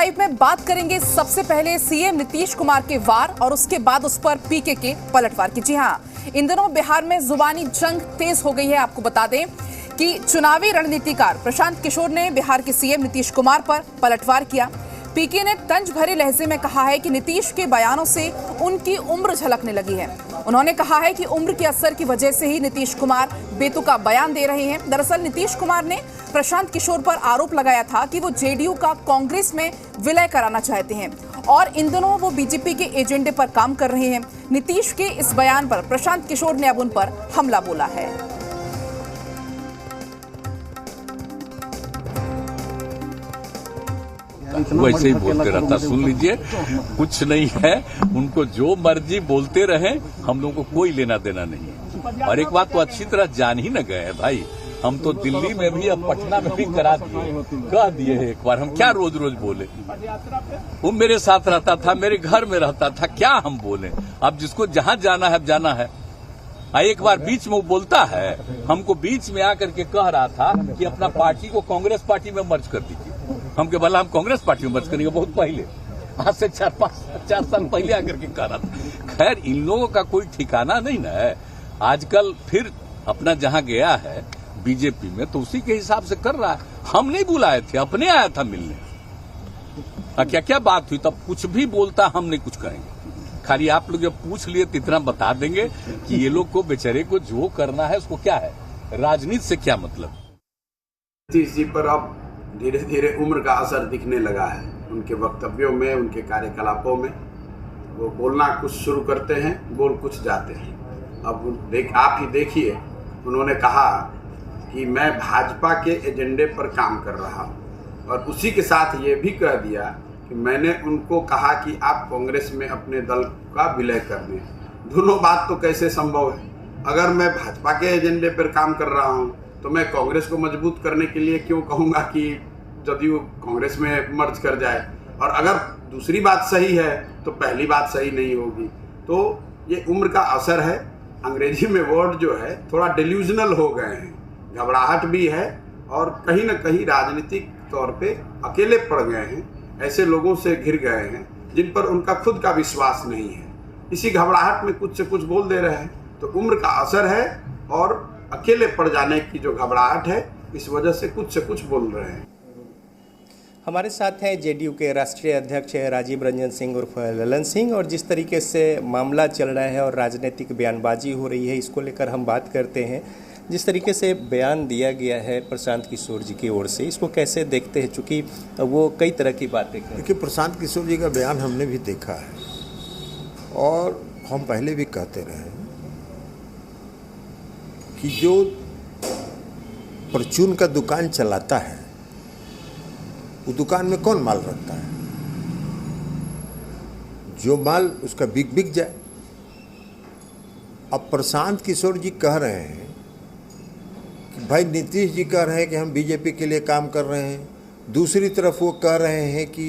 Live में बात करेंगे सबसे पहले सीएम नीतीश कुमार के वार और उसके बाद उस पर पीके के पलटवार की। जी हां, इन दिनों बिहार में जुबानी जंग तेज हो गई है। आपको बता दें कि चुनावी रणनीतिकार प्रशांत किशोर ने बिहार के सीएम नीतीश कुमार पर पलटवार किया। पीके ने तंज भरे लहजे में कहा है कि नीतीश के बयानों से उनकी उम्र झलकने लगी है। उन्होंने कहा है कि उम्र के असर की वजह से ही नीतीश कुमार बेतुका बयान दे रहे हैं। दरअसल नीतीश कुमार ने प्रशांत किशोर पर आरोप लगाया था कि वो जेडीयू का कांग्रेस में विलय कराना चाहते हैं और इन दिनों वो बीजेपी के एजेंडे पर काम कर रहे हैं। नीतीश के इस बयान पर प्रशांत किशोर ने अब उन पर हमला बोला है। वैसे ही बोलते रहता, सुन लीजिए, कुछ नहीं है, उनको जो मर्जी बोलते रहे, हम लोगों को कोई लेना देना नहीं है। और एक बात तो अच्छी तरह जान ही न गए भाई, हम तो दिल्ली में भी अब पटना में भी कह दिए हैं एक बार, हम क्या रोज रोज बोले। वो मेरे साथ रहता था, मेरे घर में रहता था, क्या हम बोले। अब जिसको जहां जाना है अब जाना है। एक बार बीच में वो बोलता है, हमको बीच में आकर के कह रहा था कि अपना पार्टी को कांग्रेस पार्टी में मर्ज कर दीजिए। हम के बोला हम कांग्रेस पार्टी में मर्ज करेंगे, बहुत पहले, आज से 4 साल पहले आकर के कह रहा था। खैर, इन लोगों का कोई ठिकाना नहीं ना है। आजकल फिर अपना जहां गया है बीजेपी में, तो उसी के हिसाब से कर रहा है। हम नहीं बुलाए थे, अपने आया था मिलने। क्या क्या बात हुई, तब कुछ भी बोलता, हम नहीं कुछ करेंगे। खाली आप लोग जब पूछ लिए तो इतना बता देंगे कि ये लोग को बेचारे को जो करना है उसको क्या है, राजनीति से क्या मतलब। नीतीश जी पर अब धीरे धीरे उम्र का असर दिखने लगा है। उनके वक्तव्यों में, उनके कार्यकलापों में वो बोलना कुछ शुरू करते हैं, बोल कुछ जाते हैं। अब आप ही देखिए, उन्होंने कहा कि मैं भाजपा के एजेंडे पर काम कर रहा हूँ और उसी के साथ ये भी कह दिया कि मैंने उनको कहा कि आप कांग्रेस में अपने दल का विलय कर दें। दोनों बात तो कैसे संभव है? अगर मैं भाजपा के एजेंडे पर काम कर रहा हूँ तो मैं कांग्रेस को मजबूत करने के लिए क्यों कहूँगा कि जदयू कांग्रेस में मर्ज कर जाए? और अगर दूसरी बात सही है तो पहली बात सही नहीं होगी। तो ये उम्र का असर है। अंग्रेजी में वर्ड जो है थोड़ा डिल्यूजनल हो गए हैं, घबराहट भी है और कहीं ना कहीं राजनीतिक तौर पे अकेले पड़ गए हैं। ऐसे लोगों से घिर गए हैं जिन पर उनका खुद का विश्वास नहीं है। इसी घबराहट में कुछ से कुछ बोल दे रहे हैं। तो उम्र का असर है और अकेले पड़ जाने की जो घबराहट है, इस वजह से कुछ बोल रहे हैं। हमारे साथ हैं जेडीयू के राष्ट्रीय अध्यक्ष राजीव रंजन सिंह उर्फ ललन सिंह, और जिस तरीके से मामला चल रहा है और राजनीतिक बयानबाजी हो रही है, इसको लेकर हम बात करते हैं। जिस तरीके से बयान दिया गया है प्रशांत किशोर जी की ओर से, इसको कैसे देखते हैं? चूँकि वो कई तरह की बातें करते हैं। देखिए, प्रशांत किशोर जी का बयान हमने भी देखा है और हम पहले भी कहते रहे कि जो परचून का दुकान चलाता है वो दुकान में कौन माल रखता है? जो माल उसका बिक जाए। अब प्रशांत किशोर जी कह रहे हैं कि भाई नीतीश जी कह रहे हैं कि हम बीजेपी के लिए काम कर रहे हैं, दूसरी तरफ वो कह रहे हैं कि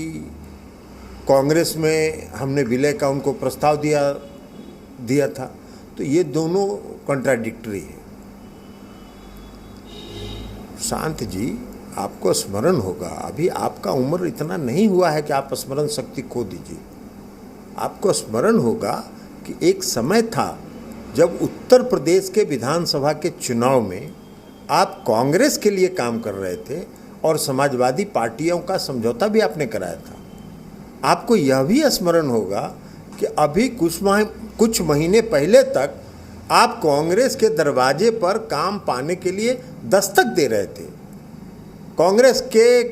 कांग्रेस में हमने विलय का उनको प्रस्ताव दिया था। तो ये दोनों कॉन्ट्राडिक्टरी है। शांत जी, आपको स्मरण होगा, अभी आपका उम्र इतना नहीं हुआ है कि आप स्मरण शक्ति खो दीजिए। आपको स्मरण होगा कि एक समय था जब उत्तर प्रदेश के विधानसभा के चुनाव में आप कांग्रेस के लिए काम कर रहे थे और समाजवादी पार्टियों का समझौता भी आपने कराया था। आपको यह भी स्मरण होगा कि अभी कुछ महीने पहले तक आप कांग्रेस के दरवाजे पर काम पाने के लिए दस्तक दे रहे थे। कांग्रेस के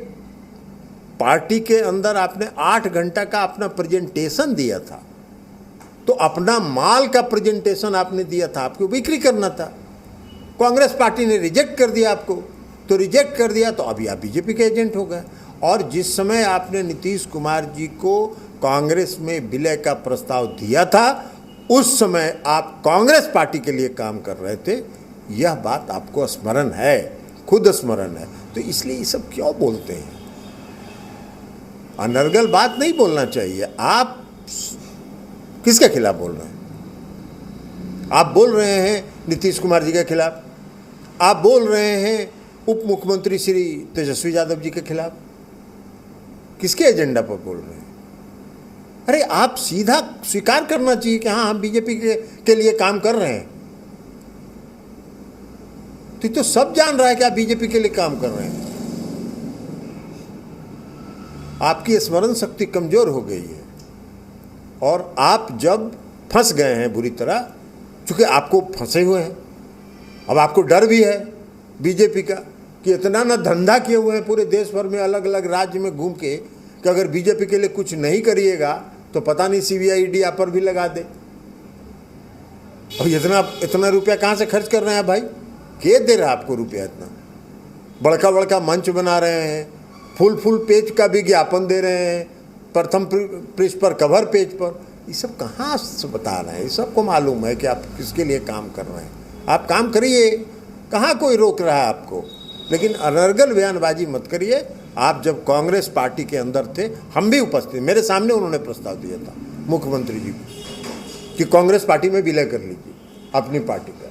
पार्टी के अंदर आपने 8 घंटा का अपना प्रेजेंटेशन दिया था। तो अपना माल का प्रेजेंटेशन आपने दिया था, आपको बिक्री करना था। कांग्रेस पार्टी ने रिजेक्ट कर दिया आपको, तो रिजेक्ट कर दिया तो अभी आप बीजेपी के एजेंट हो गए। और जिस समय आपने नीतीश कुमार जी को कांग्रेस में विलय का प्रस्ताव दिया था, उस समय आप कांग्रेस पार्टी के लिए काम कर रहे थे। यह बात आपको स्मरण है, खुद स्मरण है। तो इसलिए ये सब क्यों बोलते हैं? अनर्गल बात नहीं बोलना चाहिए। आप किसके खिलाफ बोल रहे हैं? आप बोल रहे हैं नीतीश कुमार जी के खिलाफ, आप बोल रहे हैं उप मुख्यमंत्री श्री तेजस्वी यादव जी के खिलाफ किसके एजेंडा पर बोल रहे हैं? अरे आप सीधा स्वीकार करना चाहिए कि हाँ हम बीजेपी के लिए काम कर रहे हैं। तो सब जान रहा है कि आप बीजेपी के लिए काम कर रहे हैं। आपकी स्मरण शक्ति कमजोर हो गई है और आप जब फंस गए हैं बुरी तरह, चूंकि आपको फंसे हुए हैं, अब आपको डर भी है बीजेपी का कि इतना ना धंधा किए हुए हैं पूरे देश भर में अलग अलग राज्य में घूम के कि अगर बीजेपी के लिए कुछ नहीं करिएगा तो पता नहीं सीबीआई आप पर भी लगा दे। और इतना रुपया कहाँ से खर्च कर रहे हैं भाई? के दे रहा है आपको रुपया? इतना बड़का बड़का मंच बना रहे हैं, फुल पेज का विज्ञापन दे रहे हैं, प्रथम पृष्ठ पर, कवर पेज पर। ये सब कहाँ से बता रहे हैं? ये सबको मालूम है कि आप किसके लिए काम कर रहे हैं। आप काम करिए, कहाँ कोई रोक रहा है आपको, लेकिन अनर्गल बयानबाजी मत करिए। आप जब कांग्रेस पार्टी के अंदर थे, हम भी उपस्थित, मेरे सामने उन्होंने प्रस्ताव दिया था मुख्यमंत्री जी को कि कांग्रेस पार्टी में विलय कर लीजिए अपनी पार्टी का।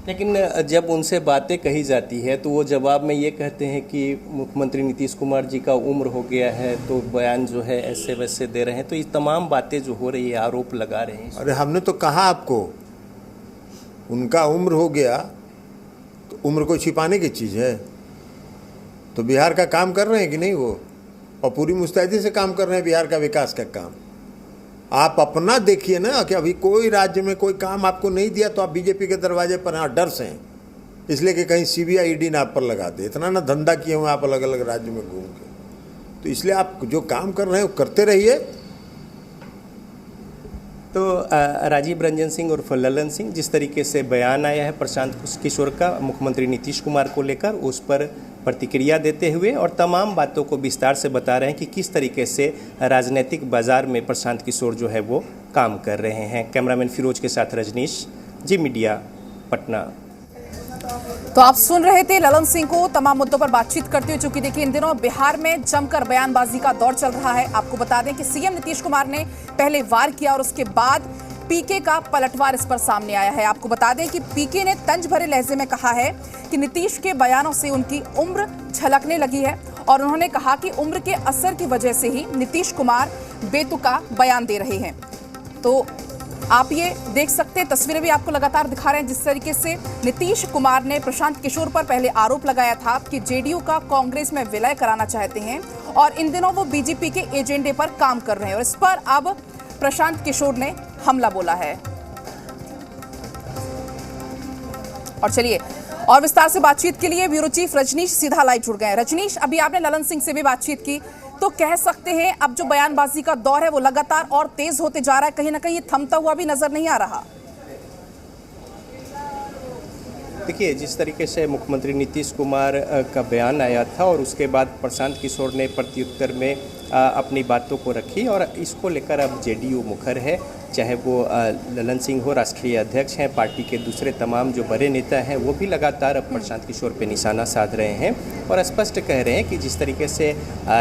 लेकिन जब उनसे बातें कही जाती है तो वो जवाब में ये कहते हैं कि मुख्यमंत्री नीतीश कुमार जी का उम्र हो गया है, तो बयान जो है ऐसे वैसे दे रहे हैं। तो ये तमाम बातें जो हो रही है, आरोप लगा रहे हैं। अरे हमने तो कहा आपको, उनका उम्र हो गया तो उम्र को छिपाने की चीज़ है। तो बिहार का काम कर रहे हैं कि नहीं वो, और पूरी मुस्तैदी से काम कर रहे हैं बिहार का विकास का काम। आप अपना देखिए ना कि अभी कोई राज्य में कोई काम आपको नहीं दिया तो आप बीजेपी के दरवाजे पर यहाँ डर से हैं, इसलिए कि कहीं सीबीआई ईडी ना आप पर लगा दे। इतना ना धंधा किए हुए आप अलग अलग राज्य में घूम के, तो इसलिए आप जो काम कर रहे हैं वो करते रहिए। तो राजीव रंजन सिंह उर्फ ललन सिंह, जिस तरीके से बयान आया है प्रशांत किशोर का मुख्यमंत्री नीतीश कुमार को लेकर, उस पर प्रतिक्रिया देते हुए और तमाम बातों को विस्तार से बता रहे हैं कि किस तरीके से राजनीतिक बाजार में प्रशांत किशोर जो है वो काम कर रहे हैं। कैमरामैन फिरोज के साथ रजनीश, जी मीडिया, पटना। तो आप सुन रहे थे ललन सिंह को तमाम मुद्दों पर बातचीत करते हुए। चूंकि देखिए इन दिनों बिहार में जमकर बयानबाजी का दौर चल रहा है। आपको बता दें कि सीएम नीतीश कुमार ने पहले वार किया और उसके बाद पीके का पलटवार इस पर सामने आया है। आपको बता दें कि पीके ने तंज भरे लहजे में कहा है कि नीतीश के बयानों से उनकी उम्र झलकने लगी है और उन्होंने कहा कि उम्र के असर की वजह से ही नीतीश कुमार बेतुका बयान दे रहे हैं। तो आप ये देख सकते हैं, तस्वीरें भी आपको लगातार दिखा रहे हैं जिस तरीके से नीतीश कुमार ने प्रशांत किशोर पर पहले आरोप लगाया था कि जेडीयू का कांग्रेस में विलय कराना चाहते हैं और इन दिनों वो बीजेपी के एजेंडे पर काम कर रहे हैं। और इस पर अब प्रशांत किशोर ने हमला बोला है। और चलिए और विस्तार से बातचीत के लिए ब्यूरो चीफ रजनीश सीधा लाइव जुड़ गए। रजनीश, अभी आपने ललन सिंह से भी बातचीत की, तो कह सकते हैं अब जो बयानबाजी का दौर है वो लगातार और तेज होते जा रहा है, कहीं ना कहीं थमता हुआ भी नजर नहीं आ रहा। देखिए, जिस तरीके से मुख्यमंत्री नीतीश कुमार का बयान आया था और उसके बाद प्रशांत किशोर ने प्रत्युत्तर में अपनी बातों को रखी और इसको लेकर अब जेडीयू मुखर है। चाहे वो ललन सिंह हो, राष्ट्रीय अध्यक्ष हैं, पार्टी के दूसरे तमाम जो बड़े नेता हैं वो भी लगातार अब प्रशांत किशोर पे निशाना साध रहे हैं और स्पष्ट कह रहे हैं कि जिस तरीके से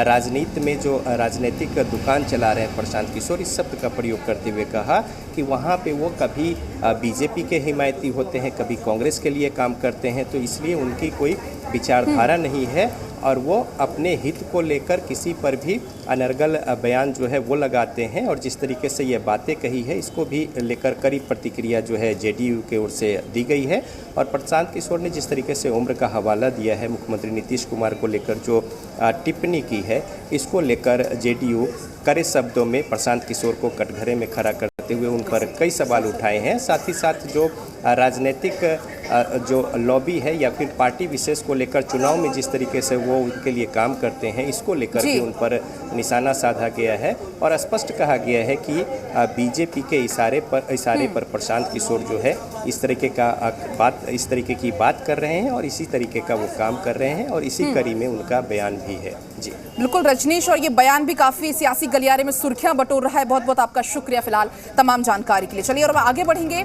राजनीति में जो राजनीतिक दुकान चला रहे हैं प्रशांत किशोर, इस शब्द का प्रयोग करते हुए कहा कि वहाँ पे वो कभी बीजेपी के हिमायती होते हैं, कभी कांग्रेस के लिए काम करते हैं, तो इसलिए उनकी कोई विचारधारा नहीं है और वो अपने हित को लेकर किसी पर भी अनर्गल बयान जो है वो लगाते हैं। और जिस तरीके से ये बातें कही है, इसको भी लेकर कड़ी प्रतिक्रिया जो है जेडीयू की ओर से दी गई है। और प्रशांत किशोर ने जिस तरीके से उम्र का हवाला दिया है, मुख्यमंत्री नीतीश कुमार को लेकर जो टिप्पणी की है, इसको लेकर जेडीयू कड़े शब्दों में प्रशांत किशोर को कटघरे में खड़ा करते हुए उन पर कई सवाल उठाए हैं। साथ ही साथ जो राजनीतिक जो लॉबी है या फिर पार्टी विशेष को लेकर चुनाव में जिस तरीके से वो उनके लिए काम करते हैं, इसको लेकर भी उन पर निशाना साधा गया है और स्पष्ट कहा गया है कि बीजेपी के इशारे पर प्रशांत किशोर जो है इस तरीके की बात कर रहे हैं और इसी तरीके का वो काम कर रहे हैं और इसी कड़ी में उनका बयान भी है। जी बिल्कुल रजनीश, और ये बयान भी काफी सियासी गलियारे में सुर्खियां बटोर रहा है। बहुत बहुत आपका शुक्रिया फिलहाल तमाम जानकारी के लिए। चलिए और अब आगे बढ़ेंगे।